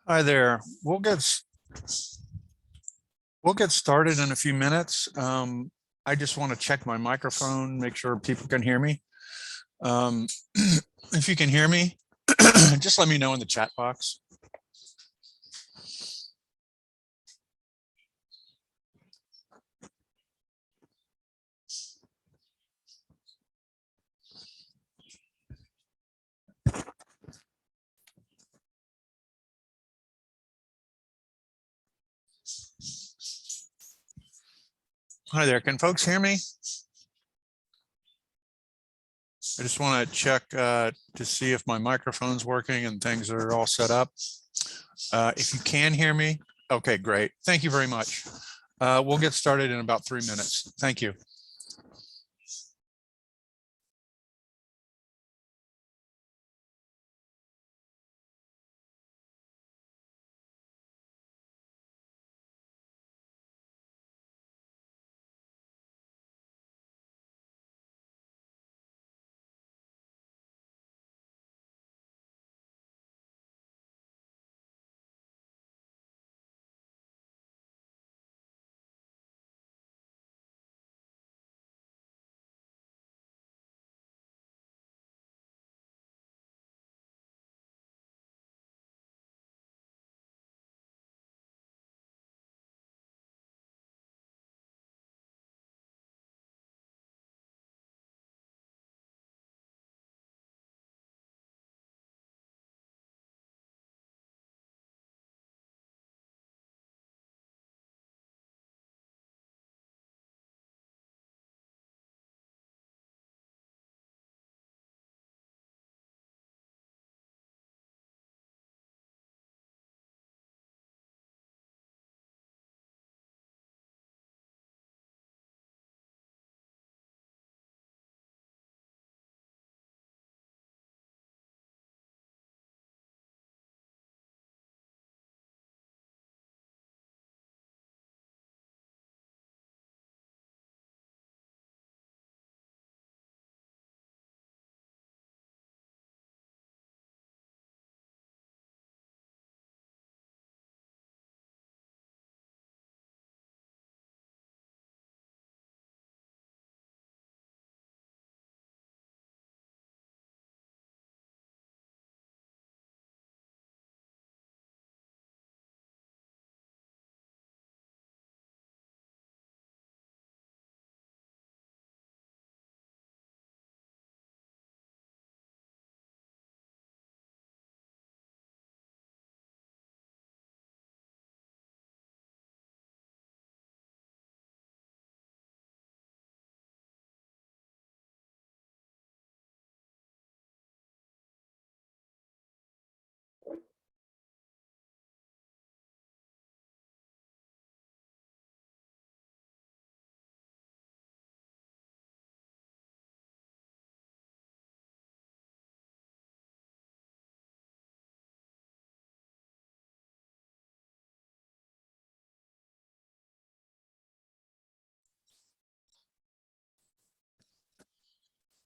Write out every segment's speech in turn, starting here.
Hi there. We'll get started in a few minutes. I just want to check my microphone, make sure people can hear me. If you can hear me, just let me know in the chat box. Hi there. Can folks hear me? I just want to check to see if my microphone's working and things are all set up. If you can hear me, okay, great. Thank you very much. We'll get started in about 3 minutes. Thank you.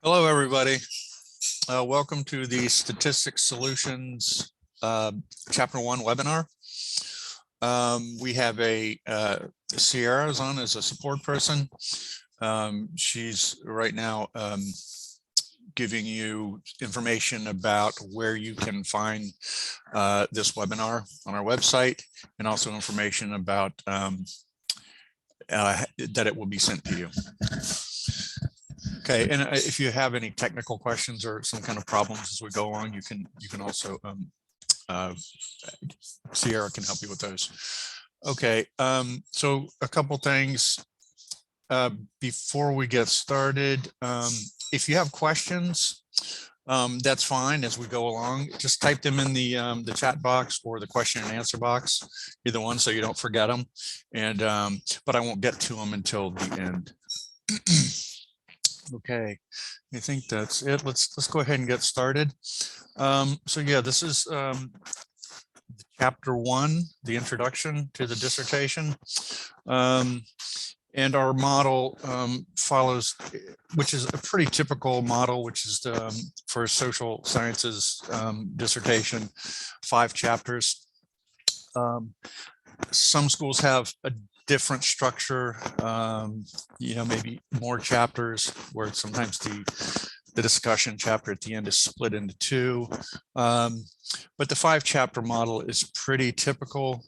Hello, everybody. Welcome to the Statistics Solutions Chapter 1 webinar. We have Sierra is on as a support person. She's right now giving you information about where you can find this webinar on our website, and also information about that it will be sent to you. Okay, and if you have any technical questions or some kind of problems as we go along, you can also Sierra can help you with those. Okay, so a couple things before we get started. If you have questions, that's fine as we go along. Just type them in the chat box or the question and answer box, either one, so you don't forget them. And but I won't get to them until the end. Okay, I think that's it. Let's go ahead and get started. So yeah, this is chapter 1, the introduction to the dissertation. And our model follows, which is a pretty typical model, which is for social sciences dissertation, 5 chapters. Some schools have a different structure, maybe more chapters where sometimes the discussion chapter at the end is split into two. But the 5-chapter model is pretty typical.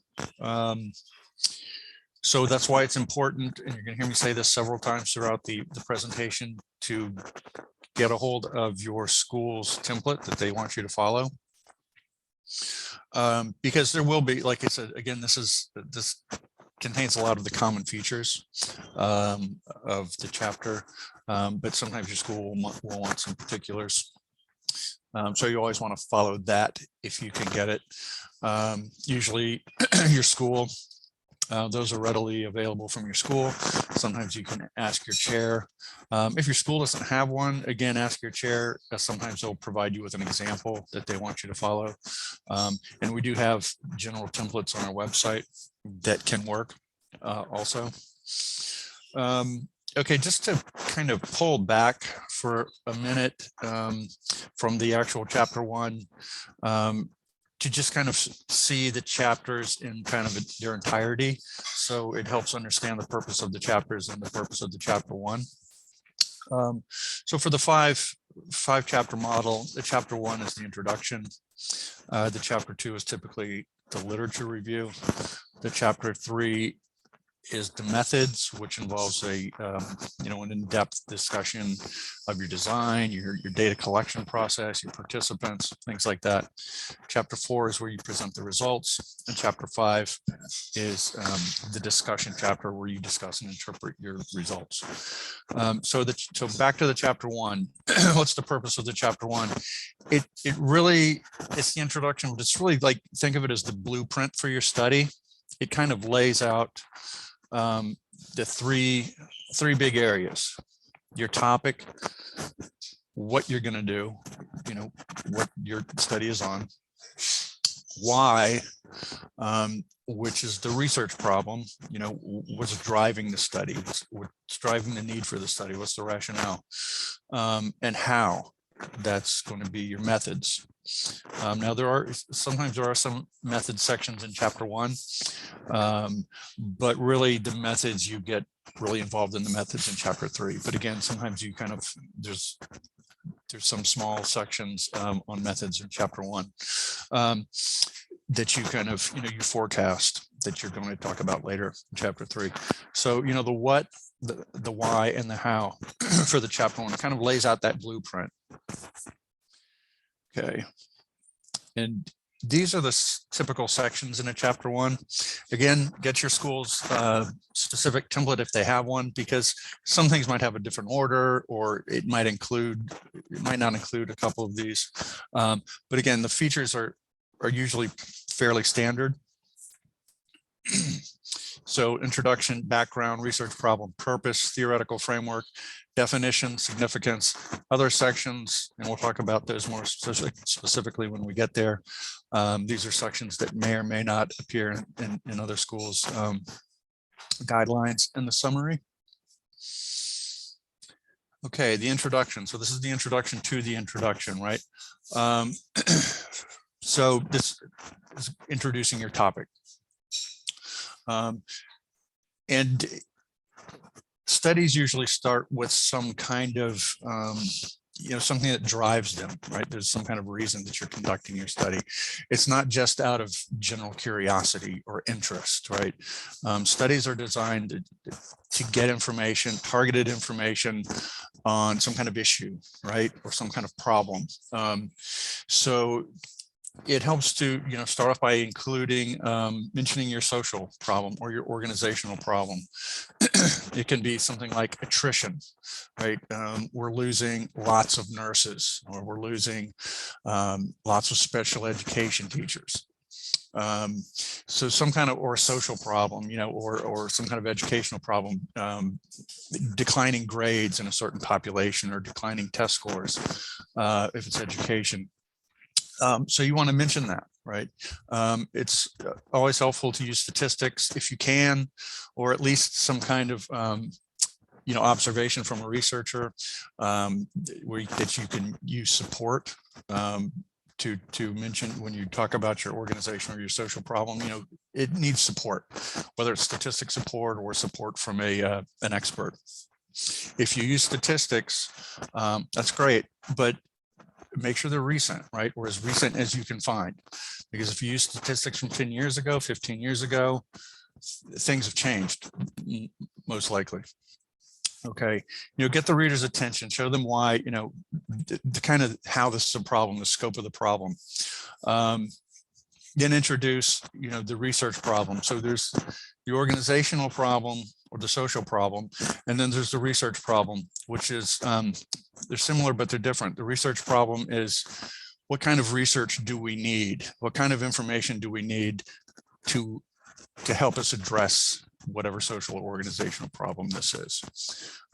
So that's why it's important, and you're going to hear me say this several times throughout the presentation, to get a hold of your school's template that they want you to follow. Because there will be, like I said, again, this contains a lot of the common features of the chapter, but sometimes your school will want some particulars. So you always want to follow that if you can get it. Usually your school, those are readily available from your school. Sometimes you can ask your chair. If your school doesn't have one, again, ask your chair. Sometimes they'll provide you with an example that they want you to follow. And we do have general templates on our website that can work also. Okay, just to kind of pull back for a minute from the actual chapter 1, to just kind of see the chapters in kind of their entirety. So it helps understand the purpose of the chapters and the purpose of the chapter 1. So for the 5-chapter model, the chapter 1 is the introduction. The chapter 2 is typically the literature review. The chapter 3 is the methods, which involves an in-depth discussion of your design, your data collection process, your participants, things like that. Chapter 4 is where you present the results, and chapter 5 is the discussion chapter where you discuss and interpret your results. So back to the chapter 1. What's the purpose of the chapter 1? It's the introduction, but it's really like, think of it as the blueprint for your study. It kind of lays out the three big areas: your topic, what you're going to do, what your study is on, why, which is the research problem, what's driving the study, what's driving the need for the study, what's the rationale, and how. That's going to be your methods. Now sometimes there are some method sections in chapter 1, but really the methods, you get really involved in the methods in chapter 3. But again, sometimes you kind of, there's some small sections on methods in chapter 1 that you kind of, you forecast that you're going to talk about later in chapter 3. So, the what, the why, and the how for the chapter 1 kind of lays out that blueprint. Okay. And these are the typical sections in a chapter 1. Again, get your school's specific template if they have one, because some things might have a different order, or it might not include a couple of these. But again, the features are usually fairly standard. So introduction, background, research problem, purpose, theoretical framework, definition, significance, other sections, and we'll talk about those more specifically when we get there. These are sections that may or may not appear in other schools' guidelines and the summary. Okay, the introduction. So this is the introduction to the introduction, right? So this is introducing your topic. And studies usually start with some kind of, something that drives them, right? There's some kind of reason that you're conducting your study. It's not just out of general curiosity or interest, right? Studies are designed to get information, targeted information on some kind of issue, right? Or some kind of problem. So it helps to, start off by including, mentioning your social problem or your organizational problem. It can be something like attrition, right? We're losing lots of nurses, or we're losing lots of special education teachers. So some kind of, or social problem, or some kind of educational problem, declining grades in a certain population, or declining test scores, if it's education. So you want to mention that, right? It's always helpful to use statistics if you can, or at least some kind of, observation from a researcher that you can use support to mention when you talk about your organization or your social problem, it needs support, whether it's statistic support or support from an expert. If you use statistics, that's great, but make sure they're recent, right? Or as recent as you can find. Because if you use statistics from 10 years ago, 15 years ago, things have changed, most likely. Okay, get the reader's attention, show them why, the kind of how this is a problem, the scope of the problem. Then introduce, the research problem. So there's the organizational problem or the social problem, and then there's the research problem, which is, they're similar, but they're different. The research problem is, what kind of research do we need? What kind of information do we need to help us address whatever social or organizational problem this is,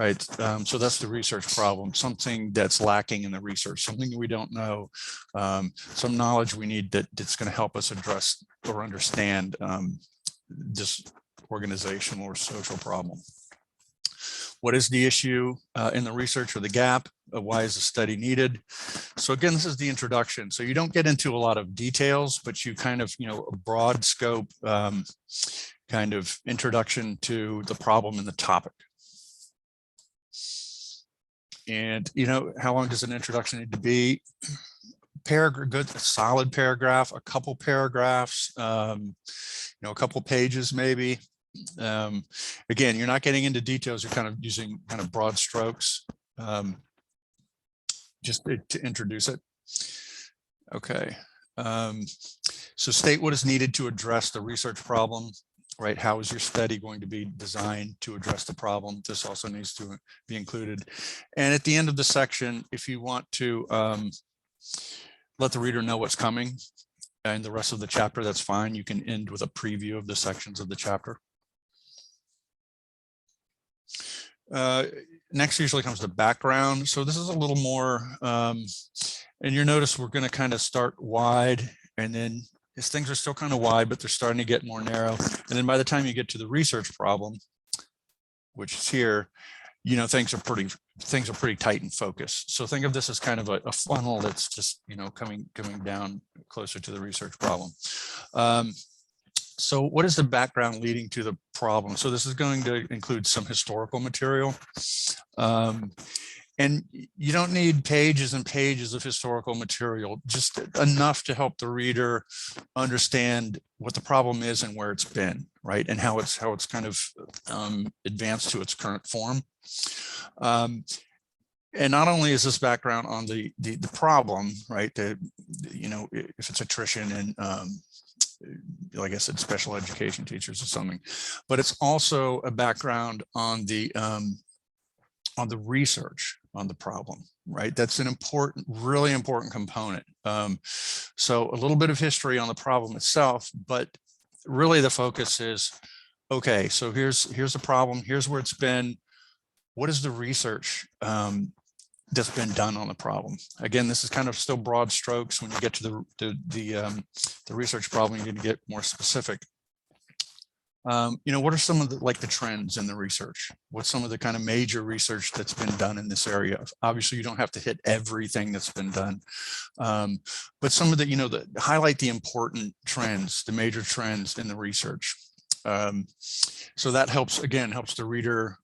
right? So that's the research problem, something that's lacking in the research, something we don't know, some knowledge we need that's going to help us address or understand this organizational or social problem. What is the issue in the research or the gap? Why is the study needed? So again, this is the introduction. So you don't get into a lot of details, but you kind of, a broad scope kind of introduction to the problem and the topic. And, how long does an introduction need to be? Good, a solid paragraph, a couple paragraphs, a couple pages maybe. Again, you're not getting into details, you're kind of using kind of broad strokes just to introduce it. Okay, so state what is needed to address the research problem, right? How is your study going to be designed to address the problem? This also needs to be included. And at the end of the section, if you want to let the reader know what's coming and the rest of the chapter, that's fine. You can end with a preview of the sections of the chapter. Next usually comes the background. So this is a little more, and you notice we're going to kind of start wide, and then things are still kind of wide, but they're starting to get more narrow. And then by the time you get to the research problem, which is here, things are pretty tight and focused. So think of this as kind of a funnel that's just, coming down closer to the research problem. So what is the background leading to the problem? So this is going to include some historical material. And you don't need pages and pages of historical material, just enough to help the reader understand what the problem is and where it's been, right? And how it's kind of advanced to its current form. And not only is this background on the problem, right? If it's attrition and like I said, special education teachers or something, but it's also a background on the research on the problem, right? That's an important, really important component. So a little bit of history on the problem itself, but really the focus is, okay, so here's the problem, here's where it's been, what is the research that's been done on the problem? Again, this is kind of still broad strokes. When you get to the research problem, you're going to get more specific. What are some of the trends in the research? What's some of the kind of major research that's been done in this area? Obviously, you don't have to hit everything that's been done, but some of the, highlight the important trends, the major trends in the research. So that helps the reader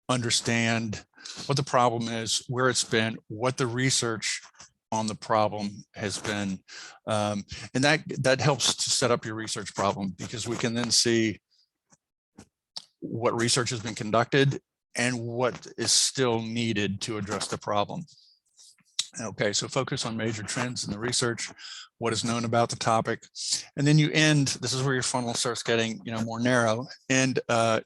understand what the problem is, where it's been, what the research on the problem has been, and that helps to set up your research problem, because we can then see what research has been conducted and what is still needed to address the problem. Okay, so focus on major trends in the research, what is known about the topic, and then you end, this is where your funnel starts getting more narrow, and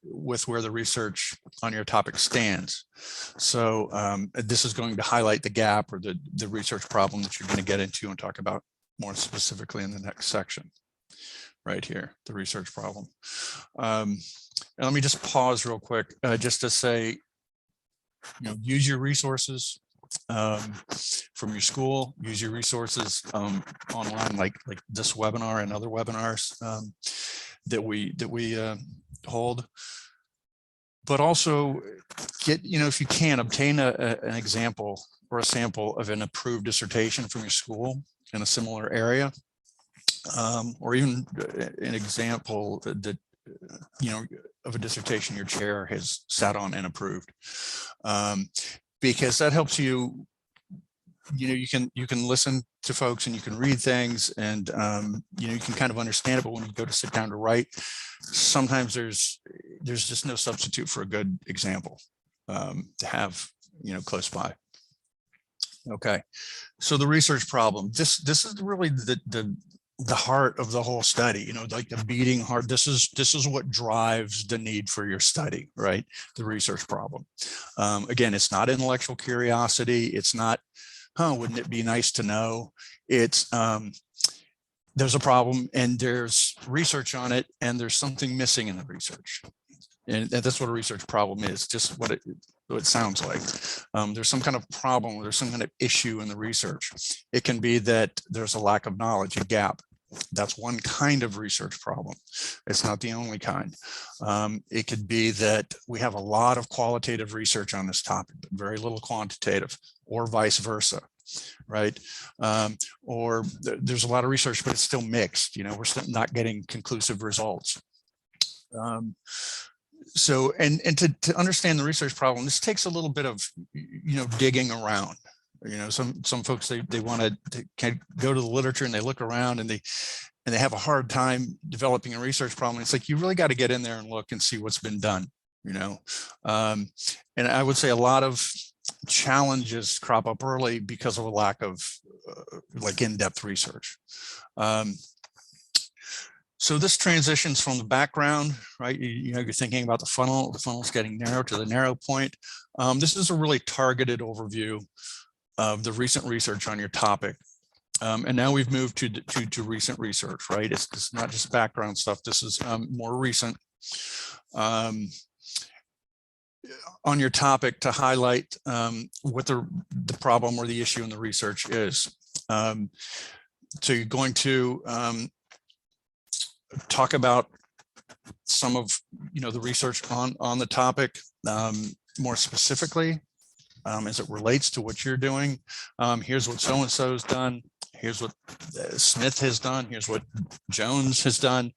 with where the research on your topic stands. So this is going to highlight the gap or the research problem that you're going to get into and talk about more specifically in the next section. Right here, the research problem. And let me just pause real quick just to say, use your resources from your school, use your resources online, like this webinar and other webinars that we hold. But also get, if you can, obtain an example or a sample of an approved dissertation from your school. in a similar area, or even an example that of a dissertation your chair has sat on and approved, because that helps you. You can listen to folks and you can read things, and you can kind of understand it. But when you go to sit down to write, sometimes there's just no substitute for a good example to have close by. Okay, so the research problem. This is really the heart of the whole study. Like the beating heart. This is what drives the need for your study, right? The research problem. Again, it's not intellectual curiosity. It's not, wouldn't it be nice to know? It's there's a problem and there's research on it, and there's something missing in the research. And that's what a research problem is, just what it sounds like. There's some kind of problem, there's some kind of issue in the research. It can be that there's a lack of knowledge, a gap. That's one kind of research problem. It's not the only kind. It could be that we have a lot of qualitative research on this topic, but very little quantitative, or vice versa, right? Or there's a lot of research, but it's still mixed. We're still not getting conclusive results. So, and to understand the research problem, this takes a little bit of, digging around. Some folks, they want to go to the literature and they look around and they have a hard time developing a research problem. It's like, you really got to get in there and look and see what's been done, and I would say a lot of challenges crop up early because of a lack of like in-depth research. So this transitions from the background, right? You're thinking about the funnel's getting narrow to the narrow point. This is a really targeted overview of the recent research on your topic. And now we've moved to recent research, right? It's not just background stuff. This is more recent on your topic, to highlight what the problem or the issue in the research is. So you're going to talk about some of the research on the topic more specifically as it relates to what you're doing. Here's what so-and-so has done. Here's what Smith has done. Here's what Jones has done.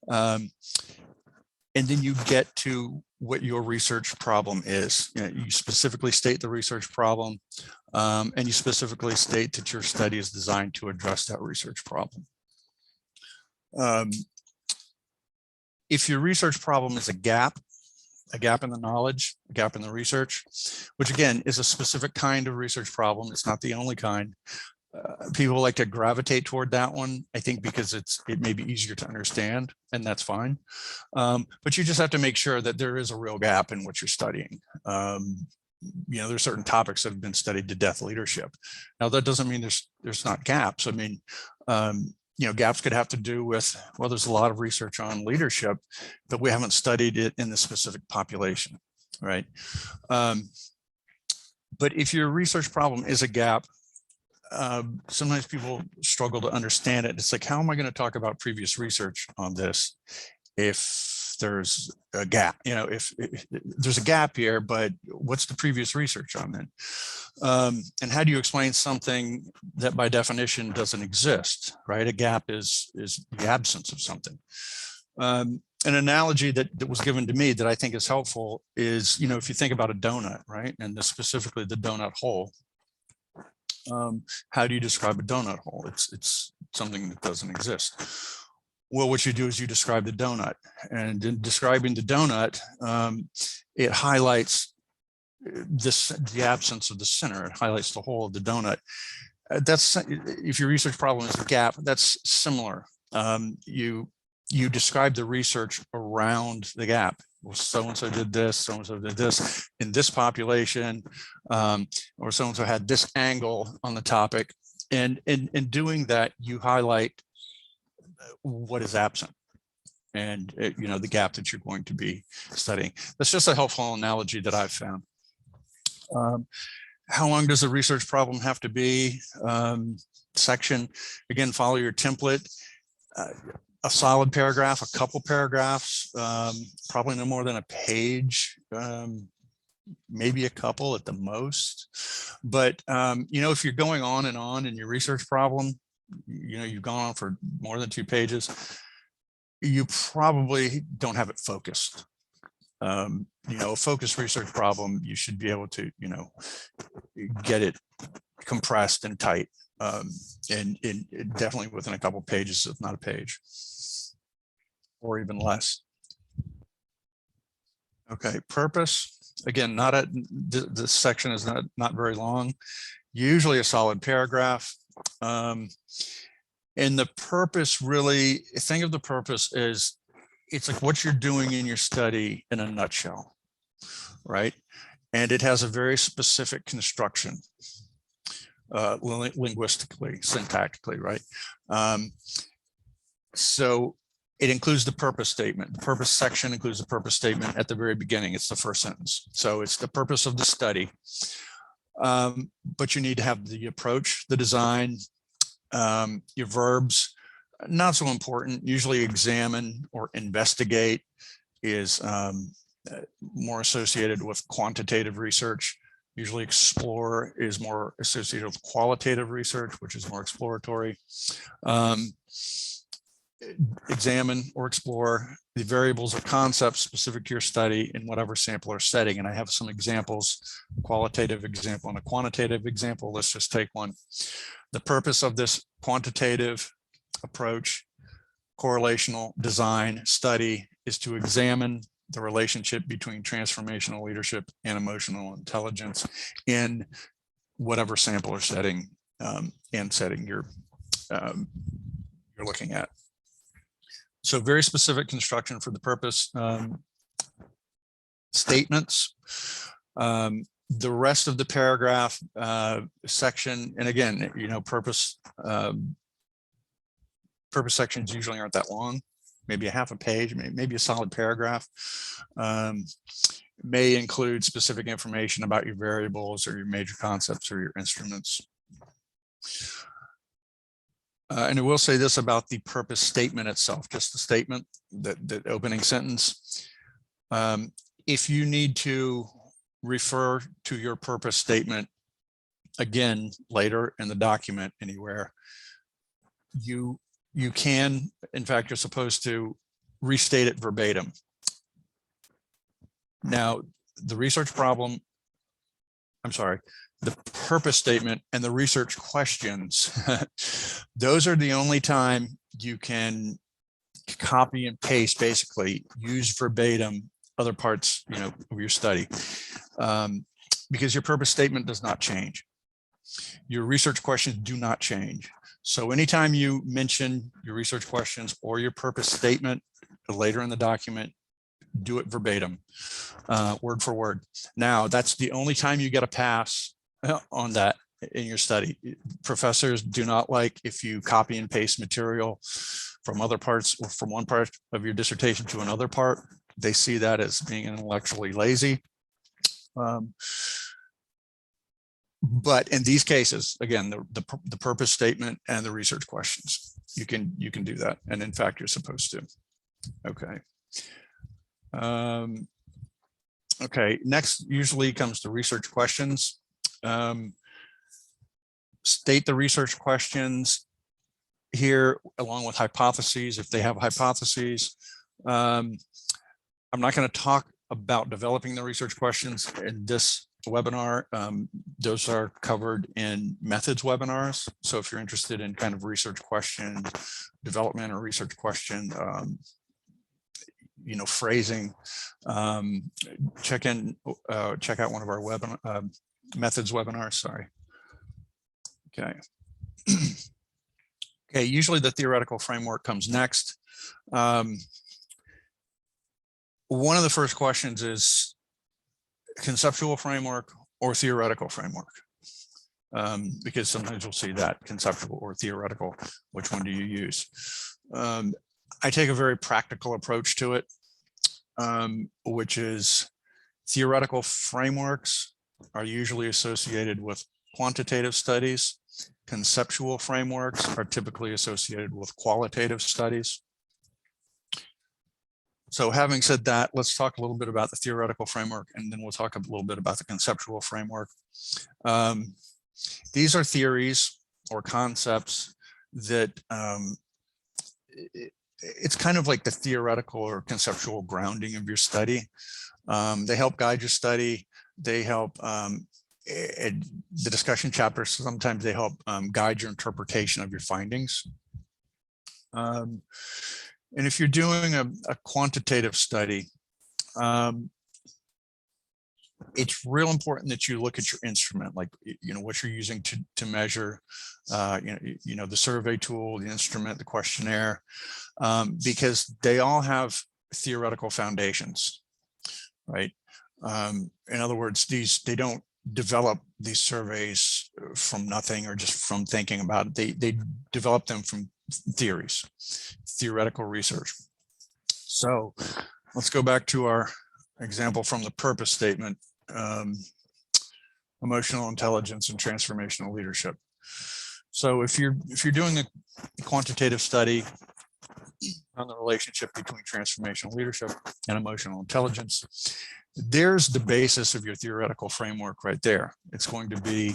And then you get to what your research problem is. You specifically state the research problem, and you specifically state that your study is designed to address that research problem. If your research problem is a gap in the knowledge, a gap in the research, which again is a specific kind of research problem, it's not the only kind. People like to gravitate toward that one, I think, because it may be easier to understand, and that's fine. But you just have to make sure that there is a real gap in what you're studying. There's certain topics that have been studied to death: leadership. Now, that doesn't mean there's not gaps. I mean, gaps could have to do with, well, there's a lot of research on leadership, but we haven't studied it in the specific population, right? But if your research problem is a gap, sometimes people struggle to understand it. It's like, how am I going to talk about previous research on this if there's a gap? If there's a gap here, but what's the previous research on then? And how do you explain something that by definition doesn't exist, right? A gap is the absence of something. An analogy that was given to me that I think is helpful is, if you think about a donut, right? And specifically the donut hole. How do you describe a donut hole? It's something that doesn't exist. Well, what you do is you describe the donut, and in describing the donut, it highlights the absence of the center. It highlights the hole of the donut. That's, if your research problem is a gap, that's similar. You describe the research around the gap. Well, so-and-so did this, so-and-so did this in this population, or so-and-so had this angle on the topic. And in doing that, you highlight what is absent and, the gap that you're going to be studying. That's just a helpful analogy that I've found. How long does a research problem have to be? Section, again, follow your template. A solid paragraph, a couple paragraphs, probably no more than a page, maybe a couple at the most. But, if you're going on and on in your research problem, you've gone on for more than 2 pages, you probably don't have it focused. A focused research problem, you should be able to, get it compressed and tight, and definitely within a couple pages, if not a page, or even less. Okay, purpose. Again, this section is not very long, usually a solid paragraph. And the purpose, really, think of the purpose as it's like what you're doing in your study in a nutshell, right? And it has a very specific construction, linguistically, syntactically, right? So it includes the purpose statement. The purpose section includes the purpose statement at the very beginning. It's the first sentence. So it's the purpose of the study. But you need to have the approach, the design, your verbs, not so important. Usually examine or investigate is more associated with quantitative research. Usually explore is more associated with qualitative research, which is more exploratory. Examine or explore the variables or concepts specific to your study in whatever sample or setting. And I have some examples, a qualitative example and a quantitative example. Let's just take one. The purpose of this quantitative approach, correlational design study, is to examine the relationship between transformational leadership and emotional intelligence in whatever sample or setting and setting you're looking at. So very specific construction for the purpose statements. The rest of the paragraph section, and again, purpose sections usually aren't that long, maybe a half a page, maybe a solid paragraph. May include specific information about your variables or your major concepts or your instruments. And I will say this about the purpose statement itself, just the statement, the opening sentence. If you need to refer to your purpose statement again later in the document anywhere, you can, in fact, you're supposed to restate it verbatim. Now, the research problem, the purpose statement and the research questions, those are the only time you can copy and paste, basically use verbatim other parts, of your study, because your purpose statement does not change. Your research questions do not change. So anytime you mention your research questions or your purpose statement later in the document, do it verbatim, word for word. Now, that's the only time you get a pass on that in your study. Professors do not like if you copy and paste material from other parts or from one part of your dissertation to another part. They see that as being intellectually lazy. But in these cases, again, the purpose statement and the research questions, you can do that. And in fact, you're supposed to. Okay. Okay, next usually comes the research questions. State the research questions here along with hypotheses, if they have hypotheses. I'm not going to talk about developing the research questions in this webinar. Those are covered in methods webinars. So if you're interested in kind of research question development or research question, phrasing, check out one of our methods webinars. Sorry. Okay. Okay. Usually the theoretical framework comes next. One of the first questions is conceptual framework or theoretical framework, because sometimes you'll see that conceptual or theoretical. Which one do you use? I take a very practical approach to it, which is theoretical frameworks are usually associated with quantitative studies. Conceptual frameworks are typically associated with qualitative studies. So having said that, let's talk a little bit about the theoretical framework, and then we'll talk a little bit about the conceptual framework. These are theories or concepts that it's kind of like the theoretical or conceptual grounding of your study. They help guide your study. They help the discussion chapters. Sometimes they help guide your interpretation of your findings. And if you're doing a quantitative study, it's real important that you look at your instrument, like, what you're using to measure, the survey tool, the instrument, the questionnaire, because they all have theoretical foundations, right? In other words, they don't develop these surveys from nothing or just from thinking about it. They develop them from theories, theoretical research. So let's go back to our example from the purpose statement. Emotional intelligence and transformational leadership. So if you're doing a quantitative study on the relationship between transformational leadership and emotional intelligence, there's the basis of your theoretical framework right there. It's going to be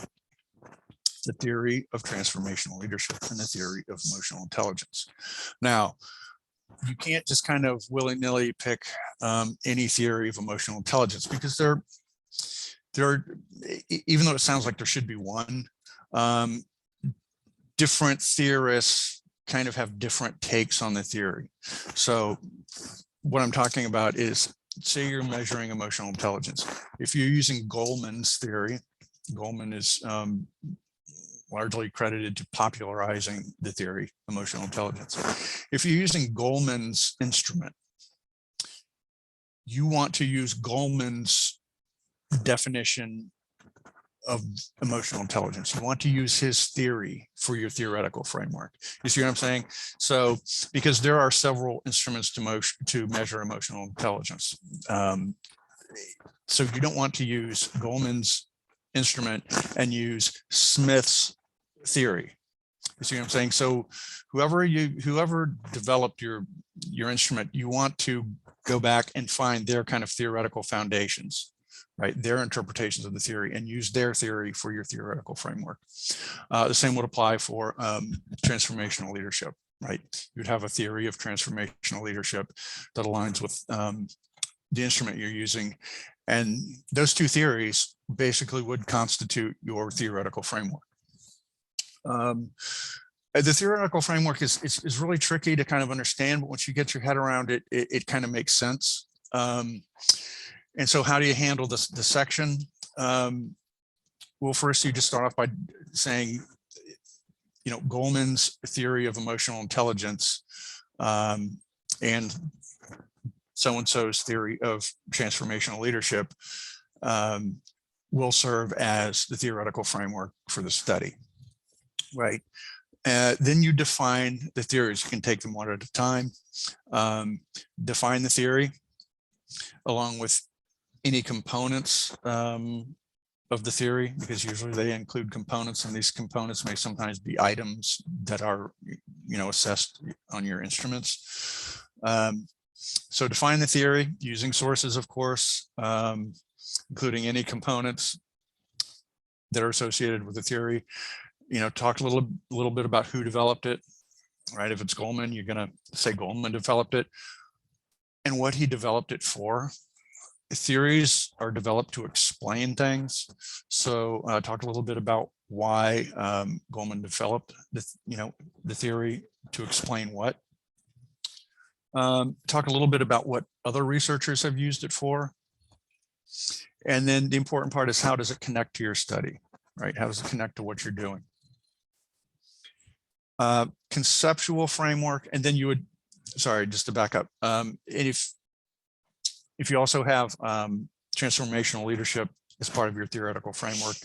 the theory of transformational leadership and the theory of emotional intelligence. Now, you can't just kind of willy-nilly pick any theory of emotional intelligence, because there are, even though it sounds like there should be one, different theorists kind of have different takes on the theory. So what I'm talking about is, say you're measuring emotional intelligence. If you're using Goleman's theory, Goleman is largely credited to popularizing the theory, emotional intelligence. If you're using Goleman's instrument, you want to use Goleman's definition of emotional intelligence. You want to use his theory for your theoretical framework. You see what I'm saying? So, because there are several instruments to measure emotional intelligence. So you don't want to use Goleman's instrument and use Smith's theory. You see what I'm saying? So whoever developed your instrument, you want to go back and find their kind of theoretical foundations, right? Their interpretations of the theory, and use their theory for your theoretical framework. The same would apply for transformational leadership, right? You'd have a theory of transformational leadership that aligns with the instrument you're using. And those two theories basically would constitute your theoretical framework. The theoretical framework is really tricky to kind of understand, but once you get your head around it, it kind of makes sense. And so how do you handle this, the section? Well, first you just start off by saying, Goleman's theory of emotional intelligence and so-and-so's theory of transformational leadership will serve as the theoretical framework for the study, right? Then you define the theories. You can take them one at a time. Define the theory along with any components of the theory, because usually they include components, and these components may sometimes be items that are, assessed on your instruments. So define the theory using sources, of course, including any components that are associated with the theory. Talk a little bit about who developed it, right? If it's Goleman, you're going to say Goleman developed it and what he developed it for. Theories are developed to explain things. So talk a little bit about why Goleman developed the theory to explain what. Talk a little bit about what other researchers have used it for. And then the important part is, how does it connect to your study, right? How does it connect to what you're doing? Conceptual framework, and then you would, just to back up, and if you also have transformational leadership as part of your theoretical framework,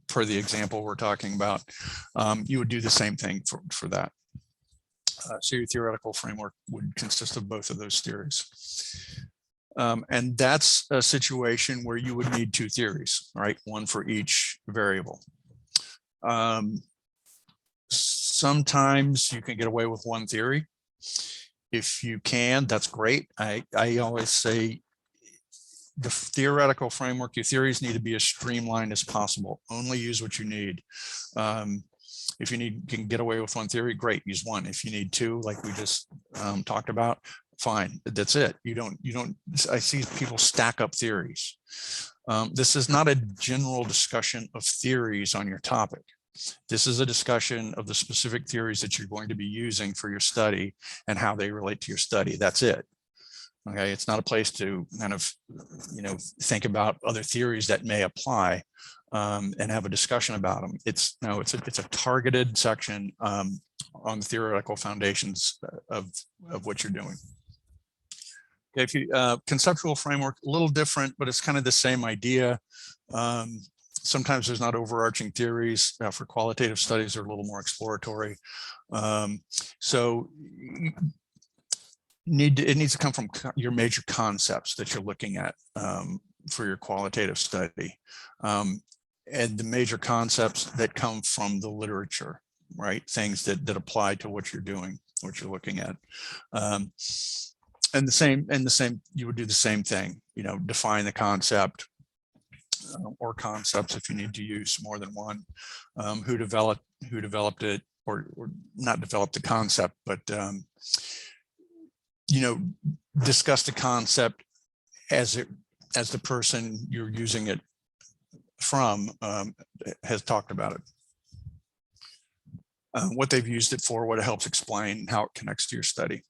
per the example we're talking about, you would do the same thing for that. So your theoretical framework would consist of both of those theories. And that's a situation where you would need two theories, right? One for each variable. Sometimes you can get away with one theory. If you can, that's great. I always say the theoretical framework, your theories need to be as streamlined as possible. Only use what you need. If you can get away with one theory, great, use one. If you need two, like we just talked about, fine, that's it. I see people stack up theories. This is not a general discussion of theories on your topic. This is a discussion of the specific theories that you're going to be using for your study and how they relate to your study. That's it. Okay, it's not a place to kind of, think about other theories that may apply and have a discussion about them. It's a targeted section on the theoretical foundations of what you're doing. Okay, if you conceptual framework, a little different, but it's kind of the same idea. Sometimes there's not overarching theories. For qualitative studies, they're a little more exploratory. So it needs to come from your major concepts that you're looking at for your qualitative study. And the major concepts that come from the literature, right? Things that apply to what you're doing, what you're looking at. And the same, you would do the same thing, define the concept or concepts if you need to use more than one, who developed it, or not developed the concept, but discuss the concept as the person you're using it from has talked about it, what they've used it for, what it helps explain, how it connects to your study.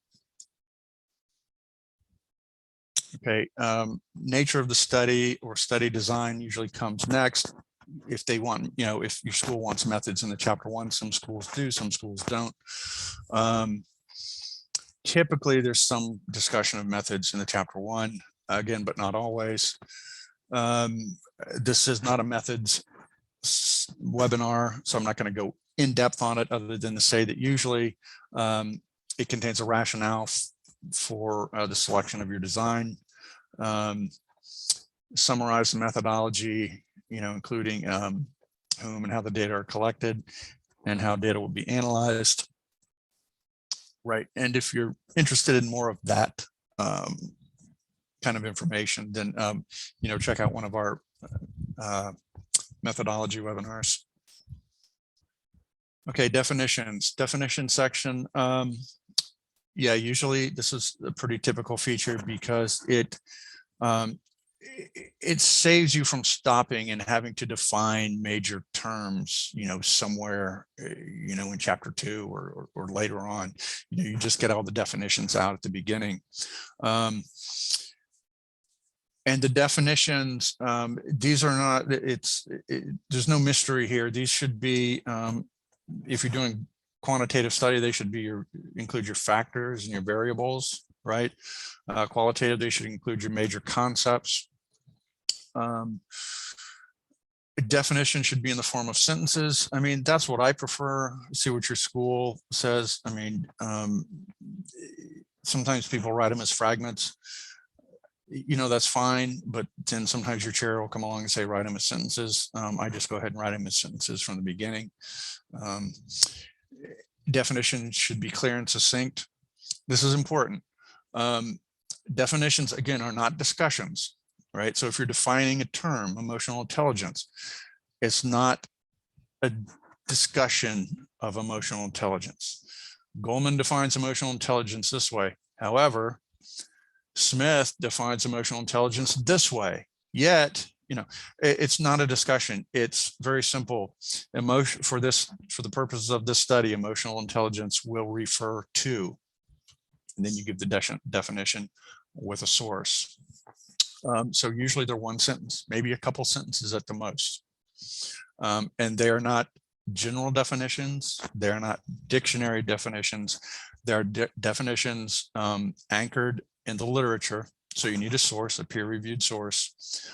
Okay, nature of the study or study design usually comes next. If they want, if your school wants methods in the chapter 1, some schools do, some schools don't. Typically, there's some discussion of methods in the chapter 1, again, but not always. This is not a methods webinar, so I'm not going to go in depth on it other than to say that usually it contains a rationale for the selection of your design, summarize the methodology, including whom and how the data are collected and how data will be analyzed. Right. And if you're interested in more of that kind of information, then, check out one of our methodology webinars. Okay, definitions. Definition section. Yeah, usually this is a pretty typical feature because it saves you from stopping and having to define major terms, somewhere, in chapter 2 or later on. You just get all the definitions out at the beginning. And the definitions, these are not, there's no mystery here. These should be, if you're doing quantitative study, they should include your factors and your variables, right? Qualitative, they should include your major concepts. Definition should be in the form of sentences. I mean, that's what I prefer. See what your school says. I mean, sometimes people write them as fragments. That's fine, but then sometimes your chair will come along and say, write them as sentences. I just go ahead and write them as sentences from the beginning. Definition should be clear and succinct. This is important. Definitions, again, are not discussions, right? So if you're defining a term, emotional intelligence, it's not a discussion of emotional intelligence. Goleman defines emotional intelligence this way. However, Smith defines emotional intelligence this way. Yet, it's not a discussion. It's very simple. Emotion for the purposes of this study, emotional intelligence will refer to, and then you give the definition with a source. So usually they're one sentence, maybe a couple sentences at the most. And they are not general definitions. They're not dictionary definitions. They're definitions anchored in the literature. So you need a source, a peer-reviewed source,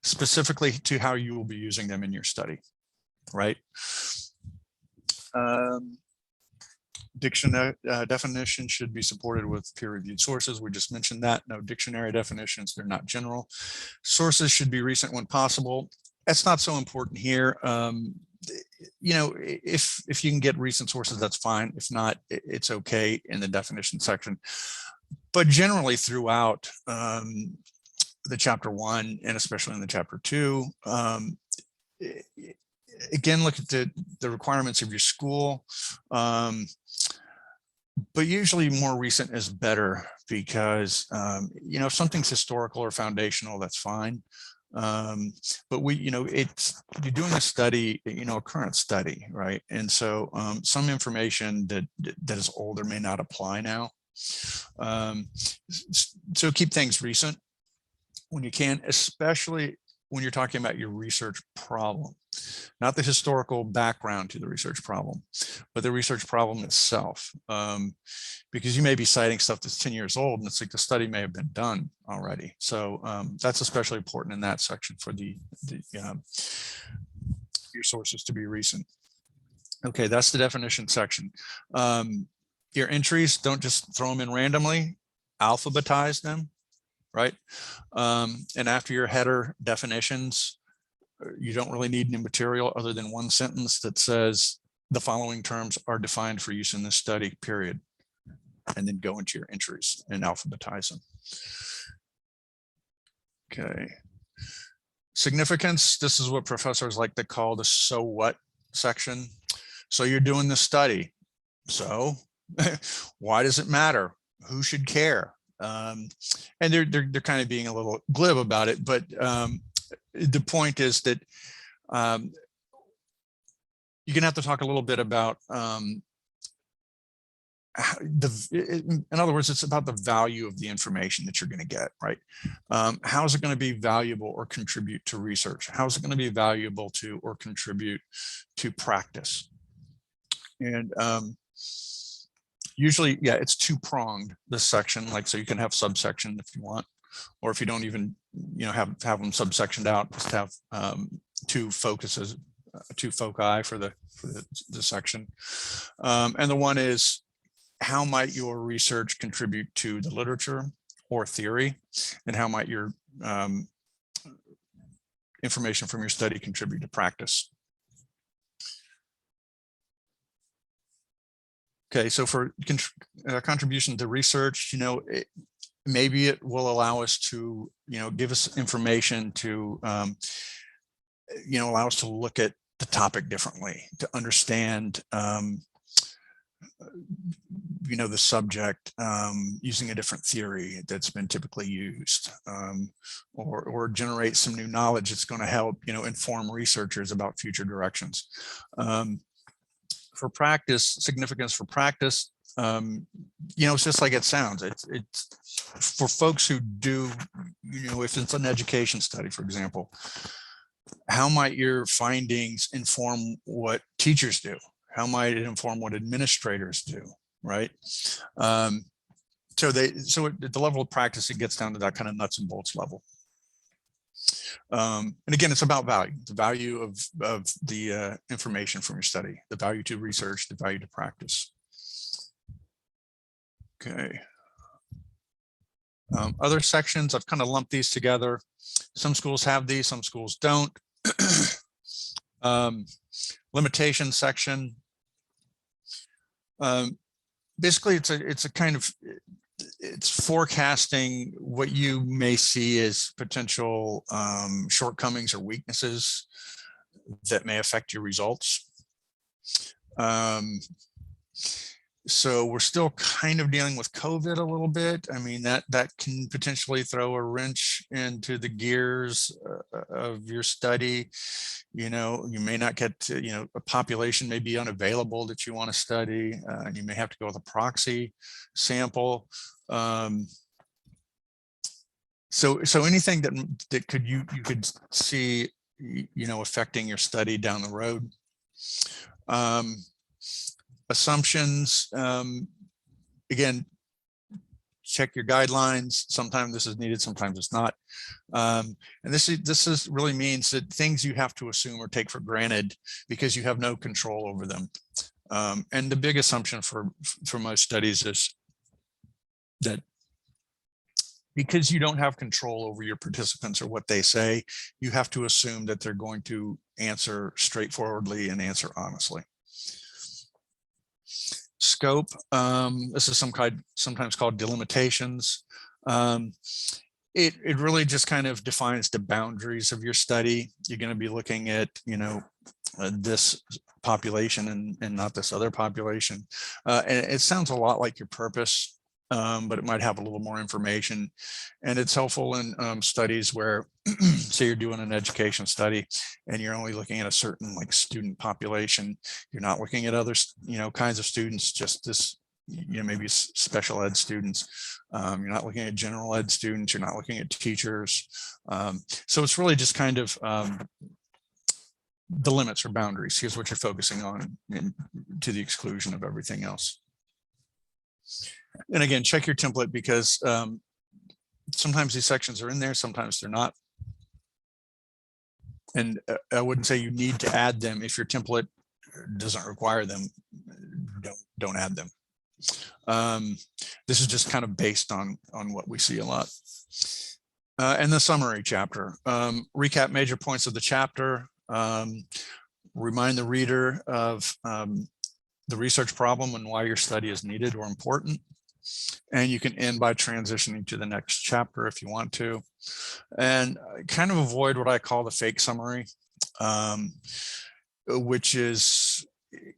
specifically to how you will be using them in your study, right? Dictionary definition should be supported with peer-reviewed sources. We just mentioned that. No dictionary definitions, they're not general. Sources should be recent when possible. That's not so important here. If you can get recent sources, that's fine. If not, it's okay in the definition section. But generally throughout the chapter 1 and especially in the chapter 2, again, look at the requirements of your school. But usually more recent is better because, you know, if something's historical or foundational, that's fine. But you're doing a study, you know, a current study, right? And so some information that is older may not apply now. So keep things recent when you can, especially when you're talking about your research problem, not the historical background to the research problem, but the research problem itself. Because you may be citing stuff that's 10 years old and it's like the study may have been done already. So that's especially important in that section for your sources to be recent. Okay, that's the definition section. Your entries, don't just throw them in randomly, alphabetize them, right? And after your header definitions, you don't really need any material other than one sentence that says the following terms are defined for use in this study, period. And then go into your entries and alphabetize them. Okay. Significance, this is what professors like to call the so what section. So you're doing the study. So why does it matter? Who should care? And they're kind of being a little glib about it, but the point is that you're gonna have to talk a little bit about in other words, it's about the value of the information that you're going to get, right? How is it going to be valuable or contribute to research? How is it going to be valuable to or contribute to practice? And usually, yeah, it's two-pronged, this section, like, so you can have subsection if you want, or if you don't even, you know, have them subsectioned out, just have two focuses, two foci for the section. And the one is, how might your research contribute to the literature or theory, and how might your information from your study contribute to practice? Okay, so for contribution to research, you know, maybe it will allow us to, you know, give us information to, you know, allow us to look at the topic differently, to understand, you know, the subject using a different theory that's been typically used, or generate some new knowledge that's going to help, you know, inform researchers about future directions. For practice, significance for practice, you know, it's just like it sounds. It's for folks who do, you know, if it's an education study, for example, how might your findings inform what teachers do? How might it inform what administrators do, right? So at the level of practice, it gets down to that kind of nuts and bolts level. And again, it's about value, the value of the information from your study, the value to research, the value to practice. Okay. Other sections, I've kind of lumped these together. Some schools have these, some schools don't. Limitation section. Basically, it's a kind of, it's forecasting what you may see as potential shortcomings or weaknesses that may affect your results. So we're still kind of dealing with COVID a little bit. I mean, that can potentially throw a wrench into the gears of your study. You know, you may not get to, you know, a population may be unavailable that you want to study. You may have to go with a proxy sample. So anything that could you could see, you know, affecting your study down the road. Assumptions, again, check your guidelines. Sometimes this is needed, sometimes it's not. And this really means that things you have to assume or take for granted because you have no control over them. And the big assumption for most studies is that because you don't have control over your participants or what they say, you have to assume that they're going to answer straightforwardly and answer honestly. Scope, this is sometimes called delimitations. It really just kind of defines the boundaries of your study. You're going to be looking at, you know, this population and not this other population. And it sounds a lot like your purpose, but it might have a little more information. And it's helpful in studies where, say you're doing an education study and you're only looking at a certain like student population. You're not looking at other, kinds of students, just this, maybe special ed students. You're not looking at general ed students. You're not looking at teachers. So it's really just kind of the limits or boundaries. Here's what you're focusing on, to the exclusion of everything else. And again, check your template, because sometimes these sections are in there, sometimes they're not. And I wouldn't say you need to add them. If your template doesn't require them, don't add them. This is just kind of based on what we see a lot. And the summary chapter, recap major points of the chapter, remind the reader of the research problem and why your study is needed or important. And you can end by transitioning to the next chapter if you want to. And kind of avoid what I call the fake summary, which is,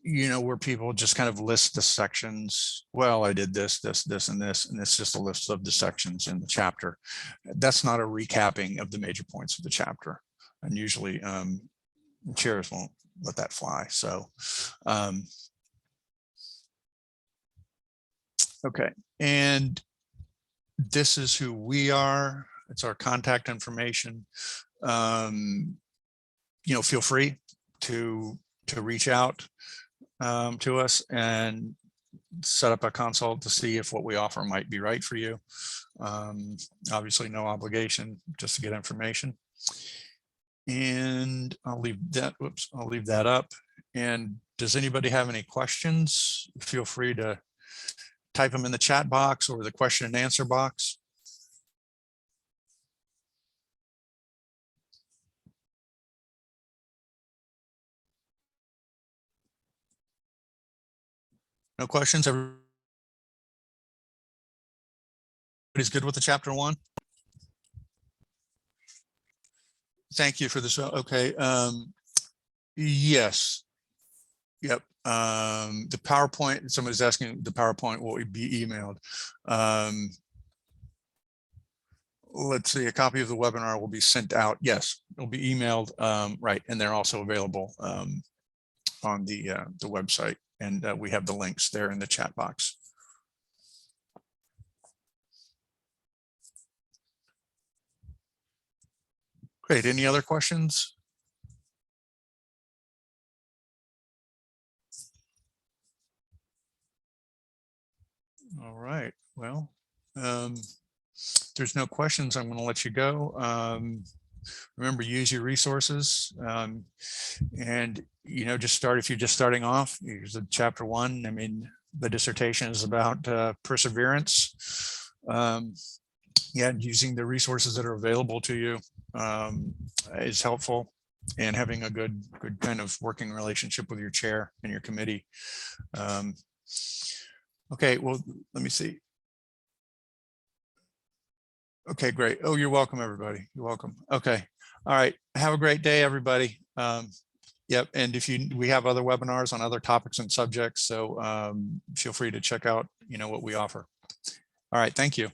where people just kind of list the sections. Well, I did this, this, and this, and it's just a list of the sections in the chapter. That's not a recapping of the major points of the chapter. And usually chairs won't let that fly. So, okay. And this is who we are. It's our contact information. Feel free to reach out to us and set up a consult to see if what we offer might be right for you. Obviously, no obligation, just to get information. And I'll leave that. Whoops, I'll leave that up. And does anybody have any questions? Feel free to type them in the chat box or the question and answer box. No questions? Everybody's good with the chapter 1? Thank you for this. Okay. Yes. Yep. The PowerPoint, somebody's asking, the PowerPoint will be emailed. Let's see, a copy of the webinar will be sent out. Yes, it'll be emailed. Right. And they're also available on the website. And we have the links there in the chat box. Great. Any other questions? All right. Well, there's no questions. I'm going to let you go. Remember, use your resources, and just start. If you're just starting off, here's a chapter 1. I mean, the dissertation is about perseverance. Yeah, using the resources that are available to you is helpful, and having a good kind of working relationship with your chair and your committee. Okay, well, let me see. Okay, great. Oh, you're welcome, everybody. You're welcome. Okay. All right. Have a great day, everybody. Yep. And if we have other webinars on other topics and subjects, so feel free to check out, what we offer. All right. Thank you.